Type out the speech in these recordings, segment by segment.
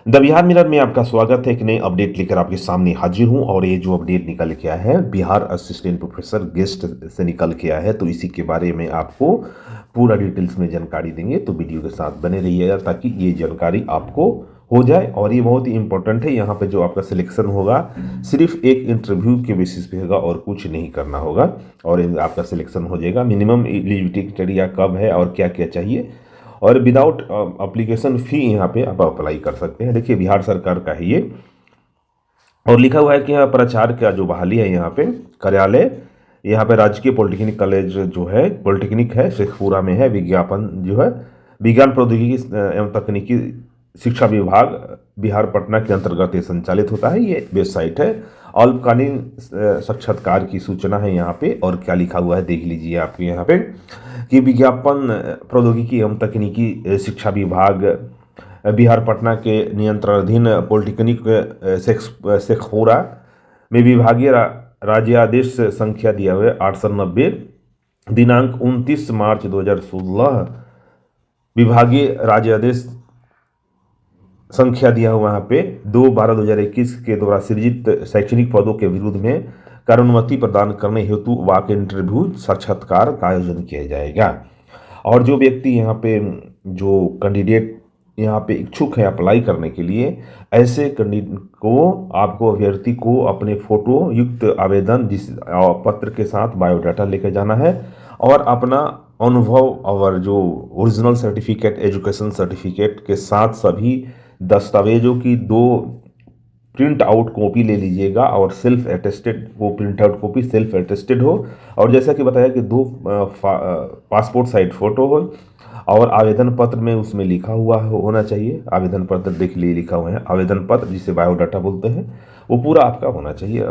The Bihar mirror में आपका स्वागत है। एक नई अपडेट लेकर आपके सामने हाजिर हूं और ये जो अपडेट निकल के आया है बिहार असिस्टेंट प्रोफेसर गेस्ट से निकल के आया है, तो इसी के बारे में आपको पूरा डिटेल्स में जानकारी देंगे। तो वीडियो के साथ बने रहिएगा ताकि ये जानकारी आपको हो जाए। और ये बहुत ही इंपॉर्टेंट है। यहाँ पे जो आपका सिलेक्शन होगा सिर्फ एक इंटरव्यू के बेसिस पे होगा और कुछ नहीं करना होगा और आपका सिलेक्शन हो जाएगा। मिनिमम एलिजिबिलिटी क्राइटेरिया कब है और क्या क्या चाहिए और विदाउट अप्लीकेशन फ़ी यहाँ पे आप अप्लाई कर सकते हैं। देखिए बिहार सरकार का है ये और लिखा हुआ है कि यहाँ प्राचार्य का जो बहाली है यहाँ पे कार्यालय यहाँ पे राजकीय पॉलिटेक्निक कॉलेज जो है पॉलिटेक्निक है शेखपुरा में है। विज्ञापन जो है विज्ञान प्रौद्योगिकी एवं तकनीकी शिक्षा विभाग बिहार पटना के अंतर्गत ये संचालित होता है। ये वेबसाइट है। अल्पकालीन साक्षात्कार की सूचना है यहाँ पे और क्या लिखा हुआ है देख लीजिए आप यहाँ पे कि विज्ञापन प्रौद्योगिकी एवं तकनीकी शिक्षा विभाग बिहार पटना के नियंत्रणाधीन पॉलिटेक्निक शेखपुरा में विभागीय राज्यादेश संख्या दिया हुआ है 890 दिनांक 29 मार्च 2016 विभागीय राज्यादेश संख्या दिया हुआ वहाँ पे 2/12/2021 के द्वारा सृजित शैक्षणिक पदों के विरुद्ध में कार्योन्नति प्रदान करने हेतु वाक इंटरव्यू साक्षात्कार का आयोजन किया जाएगा। और जो व्यक्ति यहाँ पे जो कैंडिडेट यहाँ पे इच्छुक है अप्लाई करने के लिए, ऐसे कैंडिडेट को आपको अभ्यर्थी को अपने फोटो युक्त आवेदन जिस पत्र के साथ बायोडाटा लेकर जाना है और अपना अनुभव और जो ओरिजिनल सर्टिफिकेट एजुकेशन सर्टिफिकेट के साथ सभी दस्तावेजों की 2 प्रिंट आउट कॉपी ले लीजिएगा और सेल्फ अटेस्टेड वो print out copy self attested हो। और जैसा कि बताया कि 2 पासपोर्ट साइज फोटो हो और आवेदन पत्र में उसमें लिखा हुआ होना चाहिए। आवेदन पत्र देख लिए लिखा हुआ है आवेदन पत्र जिसे बायोडाटा बोलते हैं वो पूरा आपका होना चाहिए।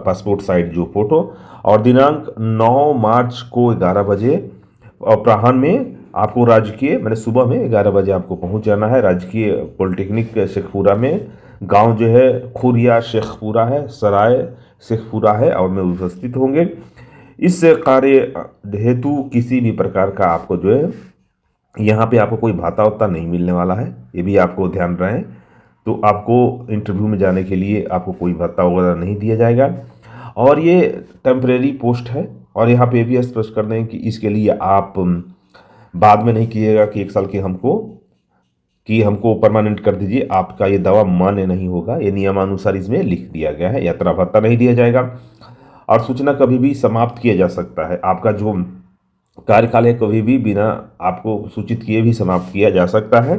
पासपोर्ट साइज जो फोटो और दिनांक 9 मार्च को 11 बजे अपराह्न में आपको राजकीय मैंने सुबह में 11 बजे आपको पहुंच जाना है। राजकीय पॉलिटेक्निक शेखपुरा में गांव जो है खुरिया शेखपुरा है सराय शेखपुरा है और में उपस्थित होंगे। इस कार्य हेतु किसी भी प्रकार का आपको जो है यहाँ पे आपको कोई भाता वता नहीं मिलने वाला है, ये भी आपको ध्यान रहे। तो आपको इंटरव्यू में जाने के लिए आपको कोई भत्ता वगैरह नहीं दिया जाएगा और ये टेम्परेरी पोस्ट है। और यहाँ पे भी स्पष्ट कर दें कि इसके लिए आप बाद में नहीं कीजिएगा कि 1 साल के हमको परमानेंट कर दीजिए, आपका ये दावा मान्य नहीं होगा। ये नियमानुसार इसमें लिख दिया गया है। यात्रा भत्ता नहीं दिया जाएगा और सूचना कभी भी समाप्त किया जा सकता है। आपका जो कार्यकाल है कभी भी बिना आपको सूचित किए भी समाप्त किया जा सकता है।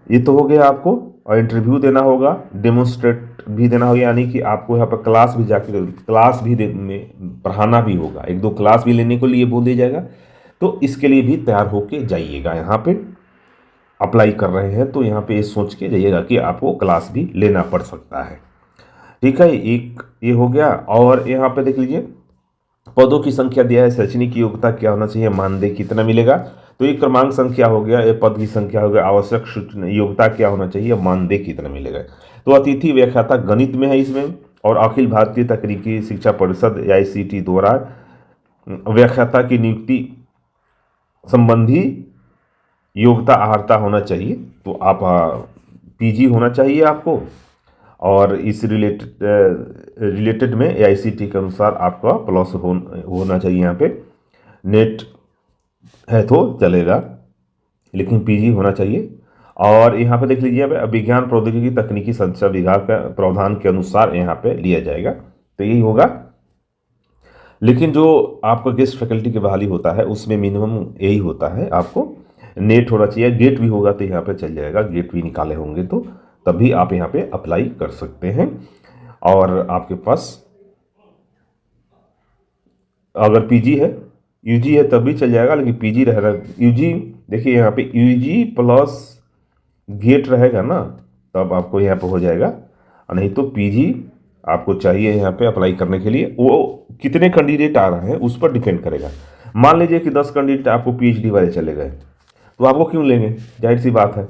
ये तो हो गया आपको। और इंटरव्यू देना होगा डेमोन्स्ट्रेट भी देना होगा, यानी कि आपको यहाँ पर क्लास भी जाकर क्लास भी में पढ़ाना भी होगा। 1-2 क्लास भी लेने को लिए बोल दिया जाएगा। तो इसके लिए भी तैयार होके जाइएगा। यहाँ पे अप्लाई कर रहे हैं तो यहाँ पे ये सोच के जाइएगा कि आपको क्लास भी लेना पड़ सकता है। ठीक है, एक ये हो गया। और यहाँ पे देख लीजिए पदों की संख्या दिया है, शैक्षणिक योग्यता क्या होना चाहिए, मानदेय कितना मिलेगा। तो ये क्रमांक संख्या हो गया, ये पद की संख्या हो गया, आवश्यक योग्यता क्या होना चाहिए, मानदेय कितना मिलेगा। तो अतिथि व्याख्याता गणित में है इसमें और अखिल भारतीय तकनीकी शिक्षा परिषद AICTE द्वारा व्याख्याता की नियुक्ति संबंधी योग्यता अर्हता होना चाहिए। तो आप PG होना चाहिए आपको और इस रिलेटेड में AICTE के अनुसार आपका प्लस होना चाहिए। यहाँ पे नेट है तो चलेगा लेकिन PG होना चाहिए। और यहाँ पे देख लीजिए विज्ञान प्रौद्योगिकी तकनीकी शिक्षा विभाग का प्रावधान के अनुसार यहाँ पे लिया जाएगा। तो यही होगा। लेकिन जो आपका गेस्ट फैकल्टी की बहाली होता है उसमें मिनिमम यही होता है, आपको नेट होना चाहिए। गेट भी होगा तो यहाँ पे चल जाएगा, गेट भी निकाले होंगे तो तभी आप यहाँ पे अप्लाई कर सकते हैं। और आपके पास अगर PG है UG है तब भी चल जाएगा, लेकिन PG रहेगा। UG देखिए यहाँ पे UG प्लस गेट रहेगा ना तब आपको यहाँ पे हो जाएगा, और नहीं तो PG आपको चाहिए यहाँ पे अप्लाई करने के लिए। वो कितने कैंडिडेट आ रहे हैं उस पर डिपेंड करेगा। मान लीजिए कि 10 कैंडिडेट आपको PhD वाले चले गए तो आपको क्यों लेंगे, जाहिर सी बात है।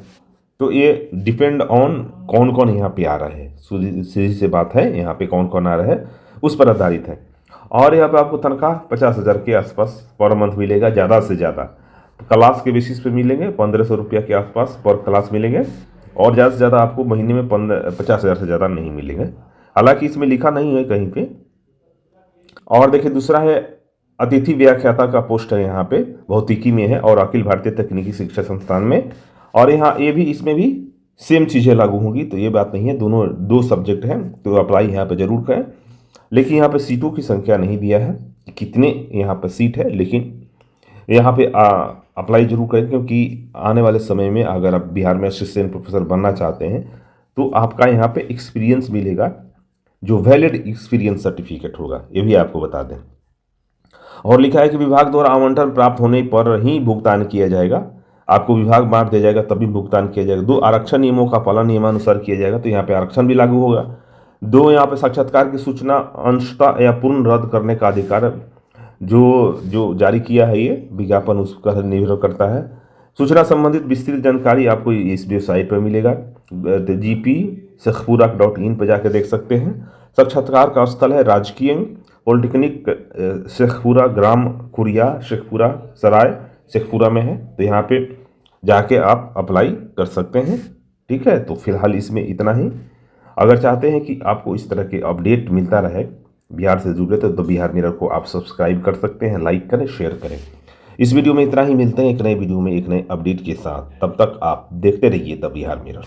तो ये डिपेंड ऑन कौन कौन यहाँ पे आ रहा है, सीधी सी बात है, यहाँ पे कौन कौन आ रहा है उस पर आधारित है। और यहाँ पे आपको तनख्वाह 50,000 के आसपास पर मंथ मिलेगा, ज़्यादा से ज़्यादा। क्लास के बेसिस पे मिलेंगे 1500 रुपया के आसपास पर क्लास मिलेंगे। और ज़्यादा से ज़्यादा आपको महीने में 50,000 से ज़्यादा नहीं मिलेगा। हालांकि इसमें लिखा नहीं है कहीं पे। और देखिए दूसरा है अतिथि व्याख्याता का पोस्ट है यहाँ पे, भौतिकी में है और अखिल भारतीय तकनीकी शिक्षा संस्थान में। और यहाँ ये भी, इसमें भी सेम चीज़ें लागू होंगी, तो ये बात नहीं है, दोनों दो सब्जेक्ट हैं, तो अप्लाई यहाँ पे जरूर करें। लेकिन यहाँ पे सीटों की संख्या नहीं दिया है कि कितने यहाँ पर सीट है, लेकिन यहाँ पे अप्लाई जरूर करें, क्योंकि आने वाले समय में अगर आप बिहार में असिस्टेंट प्रोफेसर बनना चाहते हैं तो आपका यहाँ पे एक्सपीरियंस मिलेगा, जो वैलिड एक्सपीरियंस सर्टिफिकेट होगा, ये भी आपको बता दें। और लिखा है कि विभाग द्वारा आवंटन प्राप्त होने पर ही भुगतान किया जाएगा, आपको विभाग बांट दिया जाएगा तभी भुगतान किया जाएगा। 2 आरक्षण नियमों का पालन नियमानुसार किया जाएगा, तो यहाँ पे आरक्षण भी लागू होगा। 2 यहाँ पे साक्षात्कार की सूचना अंशतः या पूर्ण रद्द करने का अधिकार जो जो जारी किया है ये विज्ञापन उस पर निर्भर करता है। सूचना संबंधित विस्तृत जानकारी आपको इस वेबसाइट पर मिलेगा, gp.शेखपुरा.in पर जाकर देख सकते हैं। साक्षात्कार का स्थल है राजकीय पॉलिटेक्निक शेखपुरा, ग्राम कुरिया, शेखपुरा सराय, शेखपुरा में है, तो यहाँ पे जाके आप अप्लाई कर सकते हैं। ठीक है, तो फिलहाल इसमें इतना ही। अगर चाहते हैं कि आपको इस तरह के अपडेट मिलता रहे बिहार से जुड़े तो बिहार मिरर को आप सब्सक्राइब कर सकते हैं, लाइक करें, शेयर करें। इस वीडियो में इतना ही, मिलते हैं एक नए वीडियो में एक नए अपडेट के साथ। तब तक आप देखते रहिए द बिहार मिरर।